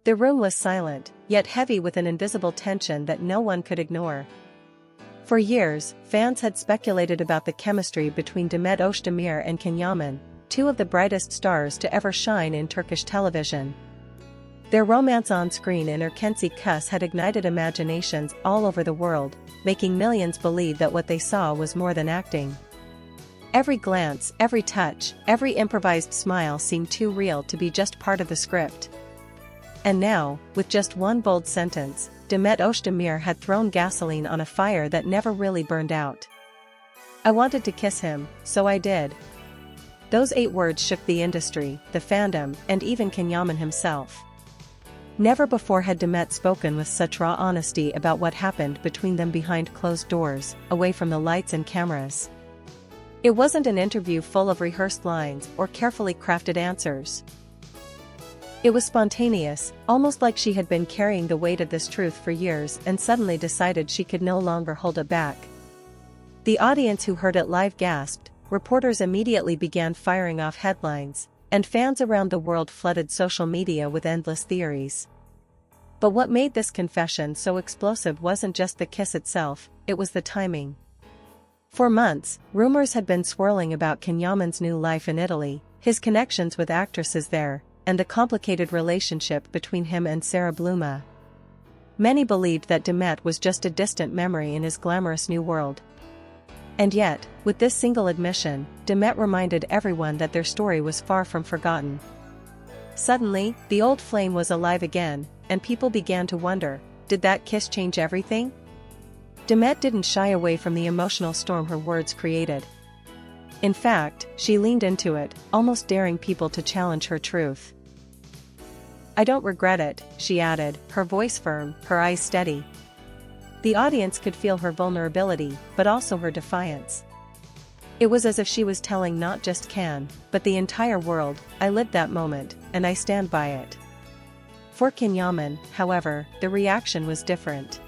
The room was silent, yet heavy with an invisible tension that no one could ignore. For years, fans had speculated about the chemistry between Demet Özdemir and Yaman, two of the brightest stars to ever shine in Turkish television. Their romance on screen in Erkenci Kuş had ignited imaginations all over the world, making millions believe that what they saw was more than acting. Every glance, every touch, every improvised smile seemed too real to be just part of the script. And now, with just one bold sentence, Demet Özdemir had thrown gasoline on a fire that never really burned out. "I wanted to kiss him, so I did." Those 8 words shook the industry, the fandom, and even Yaman himself. Never before had Demet spoken with such raw honesty about what happened between them behind closed doors, away from the lights and cameras. It wasn't an interview full of rehearsed lines or carefully crafted answers. It was spontaneous, almost like she had been carrying the weight of this truth for years and suddenly decided she could no longer hold it back. The audience who heard it live gasped, reporters immediately began firing off headlines, and fans around the world flooded social media with endless theories. But what made this confession so explosive wasn't just the kiss itself, it was the timing. For months, rumors had been swirling about Yaman's new life in Italy, his connections with actresses there, and the complicated relationship between him and Sarah Bluma. Many believed that Demet was just a distant memory in his glamorous new world. And yet, with this single admission, Demet reminded everyone that their story was far from forgotten. Suddenly, the old flame was alive again, and people began to wonder, did that kiss change everything? Demet didn't shy away from the emotional storm her words created. In fact, she leaned into it, almost daring people to challenge her truth. "I don't regret it," she added, her voice firm, her eyes steady. The audience could feel her vulnerability, but also her defiance. It was as if she was telling not just Can, but the entire world, "I lived that moment, and I stand by it." For Yaman, however, the reaction was different.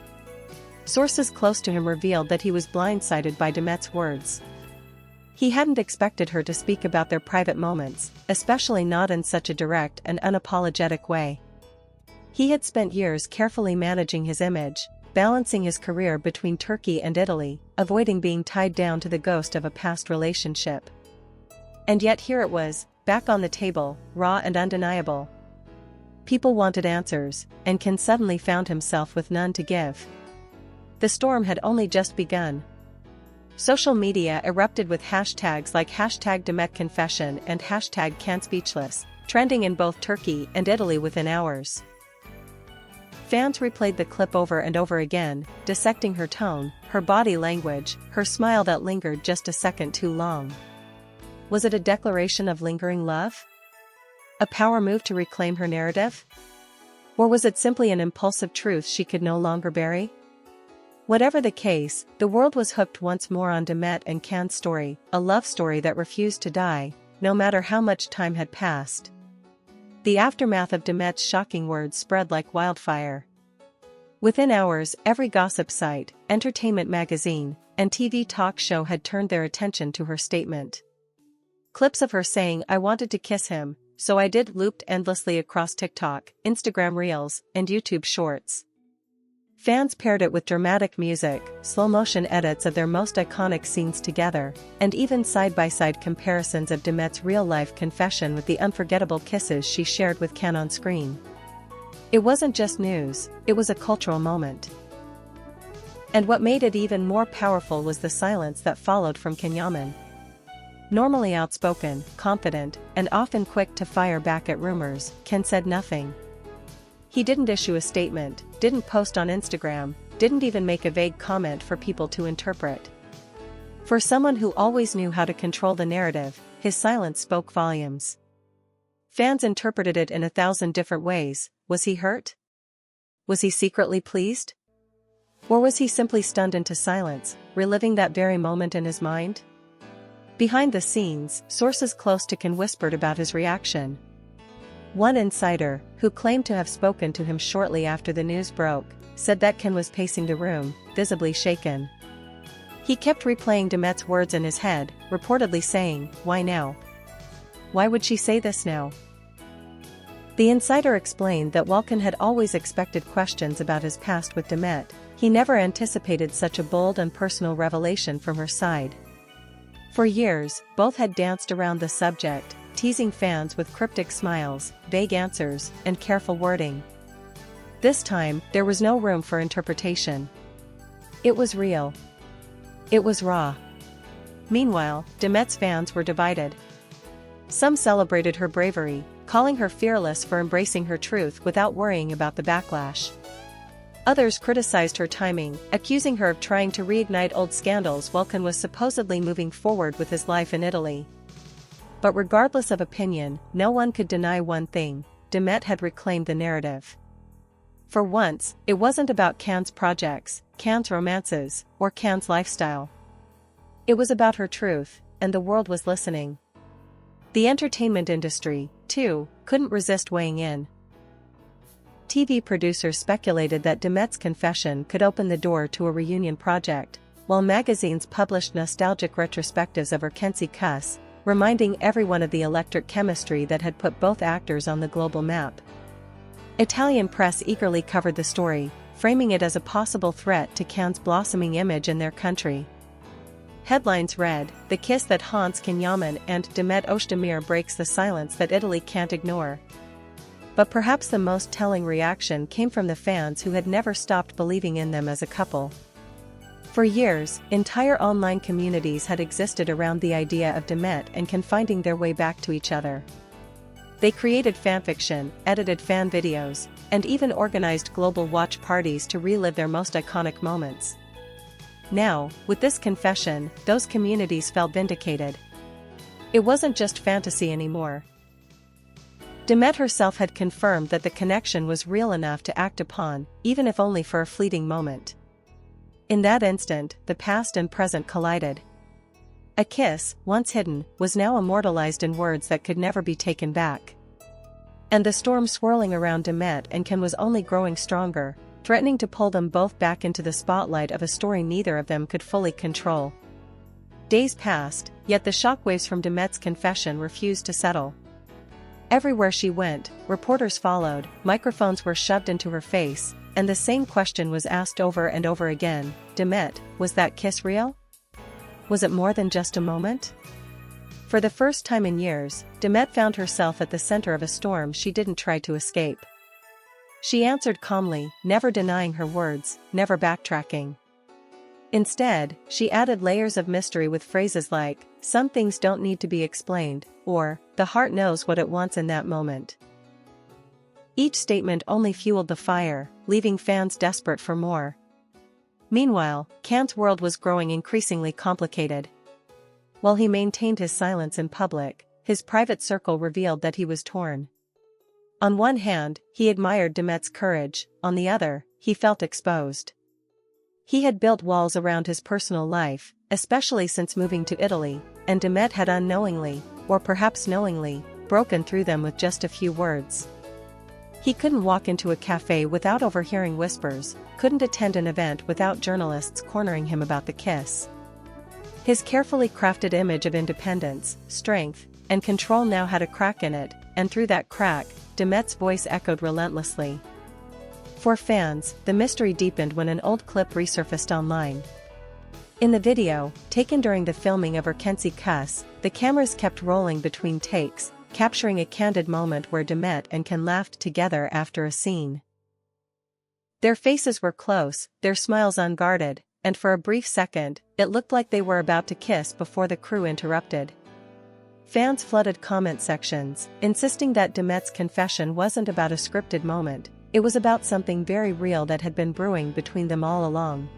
Sources close to him revealed that he was blindsided by Demet's words. He hadn't expected her to speak about their private moments, especially not in such a direct and unapologetic way. He had spent years carefully managing his image, balancing his career between Turkey and Italy, avoiding being tied down to the ghost of a past relationship. And yet here it was, back on the table, raw and undeniable. People wanted answers, and Can suddenly found himself with none to give. The storm had only just begun. Social media erupted with hashtags like #DemetConfession and #CanSpeechless, trending in both Turkey and Italy within hours. Fans replayed the clip over and over again, dissecting her tone, her body language, her smile that lingered just a second too long. Was it a declaration of lingering love? A power move to reclaim her narrative? Or was it simply an impulsive truth she could no longer bury? Whatever the case, the world was hooked once more on Demet and Can's story, a love story that refused to die, no matter how much time had passed. The aftermath of Demet's shocking words spread like wildfire. Within hours, every gossip site, entertainment magazine, and TV talk show had turned their attention to her statement. Clips of her saying "I wanted to kiss him, so I did" looped endlessly across TikTok, Instagram Reels, and YouTube Shorts. Fans paired it with dramatic music, slow-motion edits of their most iconic scenes together, and even side-by-side comparisons of Demet's real-life confession with the unforgettable kisses she shared with Can on screen. It wasn't just news, it was a cultural moment. And what made it even more powerful was the silence that followed from Yaman. Normally outspoken, confident, and often quick to fire back at rumors, Can said nothing. He didn't issue a statement, didn't post on Instagram, didn't even make a vague comment for people to interpret. For someone who always knew how to control the narrative, his silence spoke volumes. Fans interpreted it in 1,000 different ways. Was he hurt? Was he secretly pleased? Or was he simply stunned into silence, reliving that very moment in his mind? Behind the scenes, sources close to Can whispered about his reaction. One insider, who claimed to have spoken to him shortly after the news broke, said that Can was pacing the room, visibly shaken. He kept replaying Demet's words in his head, reportedly saying, "Why now? Why would she say this now?" The insider explained that while Can had always expected questions about his past with Demet, he never anticipated such a bold and personal revelation from her side. For years, both had danced around the subject, teasing fans with cryptic smiles, vague answers, and careful wording. This time, there was no room for interpretation. It was real. It was raw. Meanwhile, Demet's fans were divided. Some celebrated her bravery, calling her fearless for embracing her truth without worrying about the backlash. Others criticized her timing, accusing her of trying to reignite old scandals while Can was supposedly moving forward with his life in Italy. But regardless of opinion, no one could deny one thing: Demet had reclaimed the narrative. For once, it wasn't about Can's projects, Can's romances, or Can's lifestyle. It was about her truth, and the world was listening. The entertainment industry, too, couldn't resist weighing in. TV producers speculated that Demet's confession could open the door to a reunion project, while magazines published nostalgic retrospectives of her Kenzie Kuss, reminding everyone of the electric chemistry that had put both actors on the global map. Italian press eagerly covered the story, framing it as a possible threat to Can's blossoming image in their country. Headlines read, "The kiss that haunts Yaman and Demet Özdemir breaks the silence that Italy can't ignore." But perhaps the most telling reaction came from the fans who had never stopped believing in them as a couple. For years, entire online communities had existed around the idea of Demet and Can finding their way back to each other. They created fanfiction, edited fan videos, and even organized global watch parties to relive their most iconic moments. Now, with this confession, those communities felt vindicated. It wasn't just fantasy anymore. Demet herself had confirmed that the connection was real enough to act upon, even if only for a fleeting moment. In that instant, the past and present collided. A kiss, once hidden, was now immortalized in words that could never be taken back. And the storm swirling around Demet and Can was only growing stronger, threatening to pull them both back into the spotlight of a story neither of them could fully control. Days passed, yet the shockwaves from Demet's confession refused to settle. Everywhere she went, reporters followed, microphones were shoved into her face, and the same question was asked over and over again: Demet, was that kiss real? Was it more than just a moment? For the first time in years, Demet found herself at the center of a storm she didn't try to escape. She answered calmly, never denying her words, never backtracking. Instead, she added layers of mystery with phrases like, "Some things don't need to be explained," or, "The heart knows what it wants in that moment." Each statement only fueled the fire, leaving fans desperate for more. Meanwhile, Can's world was growing increasingly complicated. While he maintained his silence in public, his private circle revealed that he was torn. On one hand, he admired Demet's courage; on the other, he felt exposed. He had built walls around his personal life, especially since moving to Italy, and Demet had unknowingly, or perhaps knowingly, broken through them with just a few words. He couldn't walk into a cafe without overhearing whispers, couldn't attend an event without journalists cornering him about the kiss. His carefully crafted image of independence, strength, and control now had a crack in it, and through that crack, Demet's voice echoed relentlessly. For fans, the mystery deepened when an old clip resurfaced online. In the video, taken during the filming of her Kenzie Kuss, the cameras kept rolling between takes, capturing a candid moment where Demet and Can laughed together after a scene. Their faces were close, their smiles unguarded, and for a brief second, it looked like they were about to kiss before the crew interrupted. Fans flooded comment sections, insisting that Demet's confession wasn't about a scripted moment, it was about something very real that had been brewing between them all along.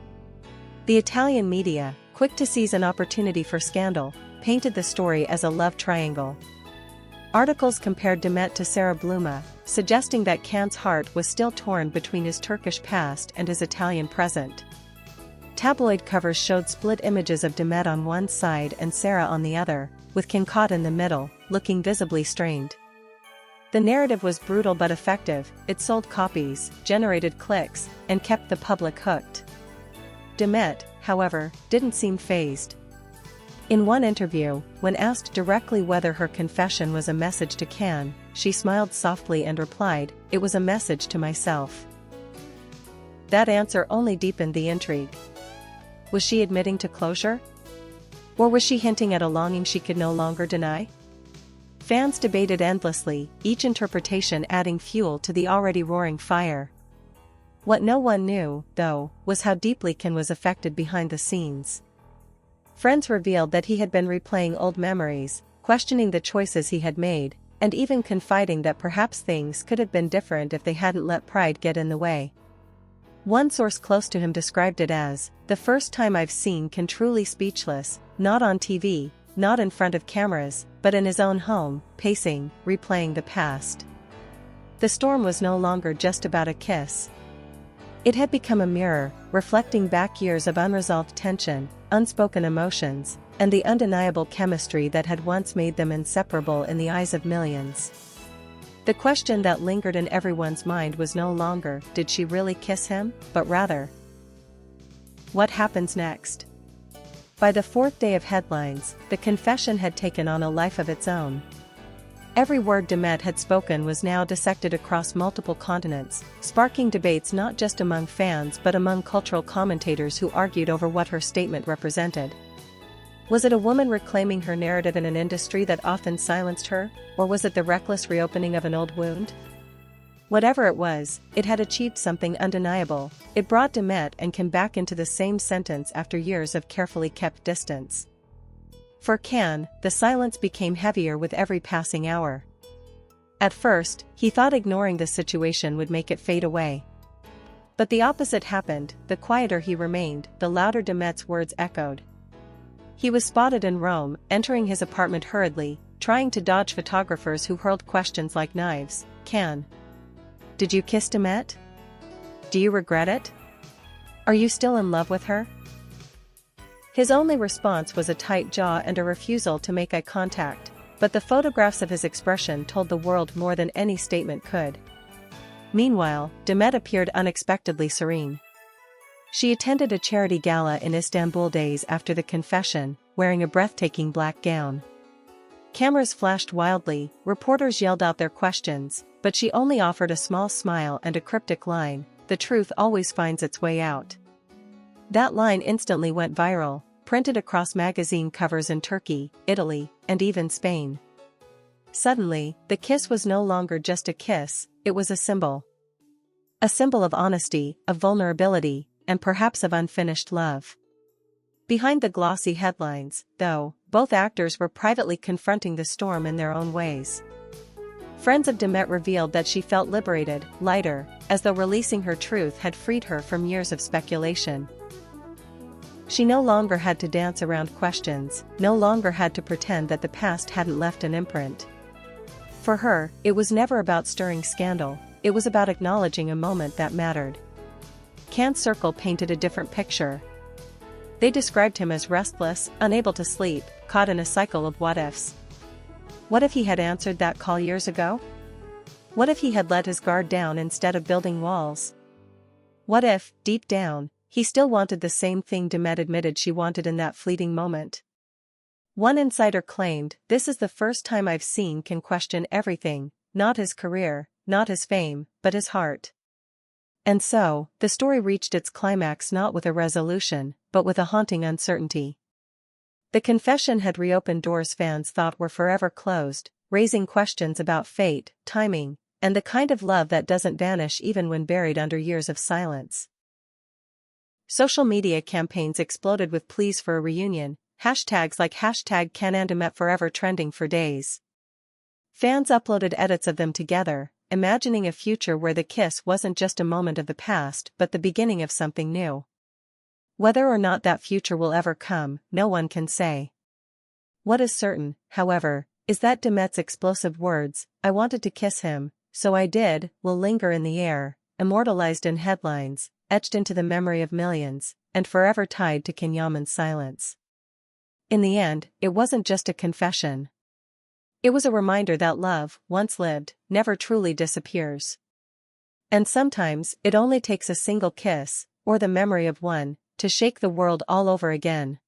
The Italian media, quick to seize an opportunity for scandal, painted the story as a love triangle. Articles compared Demet to Sarah Bluma, suggesting that Can's heart was still torn between his Turkish past and his Italian present. Tabloid covers showed split images of Demet on one side and Sarah on the other, with Can caught in the middle, looking visibly strained. The narrative was brutal but effective, it sold copies, generated clicks, and kept the public hooked. Demet, however, didn't seem fazed. In one interview, when asked directly whether her confession was a message to Can, she smiled softly and replied, "It was a message to myself." That answer only deepened the intrigue. Was she admitting to closure? Or was she hinting at a longing she could no longer deny? Fans debated endlessly, each interpretation adding fuel to the already roaring fire. What no one knew, though, was how deeply Ken was affected behind the scenes. Friends revealed that he had been replaying old memories, questioning the choices he had made, and even confiding that perhaps things could have been different if they hadn't let pride get in the way. One source close to him described it as, "The first time I've seen Ken truly speechless, not on TV, not in front of cameras, but in his own home, pacing, replaying the past." The storm was no longer just about a kiss. It had become a mirror, reflecting back years of unresolved tension, unspoken emotions, and the undeniable chemistry that had once made them inseparable in the eyes of millions. The question that lingered in everyone's mind was no longer, did she really kiss him, but rather, what happens next? By the fourth day of headlines, the confession had taken on a life of its own. Every word Demet had spoken was now dissected across multiple continents, sparking debates not just among fans but among cultural commentators who argued over what her statement represented. Was it a woman reclaiming her narrative in an industry that often silenced her, or was it the reckless reopening of an old wound? Whatever it was, it had achieved something undeniable. It brought Demet and Ken back into the same sentence after years of carefully kept distance. For Ken, the silence became heavier with every passing hour. At first, he thought ignoring the situation would make it fade away. But the opposite happened. The quieter he remained, the louder Demet's words echoed. He was spotted in Rome, entering his apartment hurriedly, trying to dodge photographers who hurled questions like knives. "Ken, did you kiss Demet? Do you regret it? Are you still in love with her?" His only response was a tight jaw and a refusal to make eye contact, but the photographs of his expression told the world more than any statement could. Meanwhile, Demet appeared unexpectedly serene. She attended a charity gala in Istanbul days after the confession, wearing a breathtaking black gown. Cameras flashed wildly, reporters yelled out their questions, but she only offered a small smile and a cryptic line, "The truth always finds its way out." That line instantly went viral, printed across magazine covers in Turkey, Italy, and even Spain. Suddenly, the kiss was no longer just a kiss, it was a symbol. A symbol of honesty, of vulnerability, and perhaps of unfinished love. Behind the glossy headlines, though, both actors were privately confronting the storm in their own ways. Friends of Demet revealed that she felt liberated, lighter, as though releasing her truth had freed her from years of speculation. She no longer had to dance around questions, no longer had to pretend that the past hadn't left an imprint. For her, it was never about stirring scandal, it was about acknowledging a moment that mattered. Ken's circle painted a different picture. They described him as restless, unable to sleep, caught in a cycle of what-ifs. What if he had answered that call years ago? What if he had let his guard down instead of building walls? What if, deep down, he still wanted the same thing Demet admitted she wanted in that fleeting moment? One insider claimed, "This is the first time I've seen Ken question everything, not his career, not his fame, but his heart." And so, the story reached its climax not with a resolution, but with a haunting uncertainty. The confession had reopened doors fans thought were forever closed, raising questions about fate, timing, and the kind of love that doesn't vanish even when buried under years of silence. Social media campaigns exploded with pleas for a reunion, hashtags like #CanandDemetForever trending for days. Fans uploaded edits of them together, imagining a future where the kiss wasn't just a moment of the past but the beginning of something new. Whether or not that future will ever come, no one can say. What is certain, however, is that Demet's explosive words, "I wanted to kiss him, so I did," will linger in the air, immortalized in headlines, etched into the memory of millions, and forever tied to Yaman's silence. In the end, it wasn't just a confession. It was a reminder that love, once lived, never truly disappears. And sometimes, it only takes a single kiss, or the memory of one, to shake the world all over again.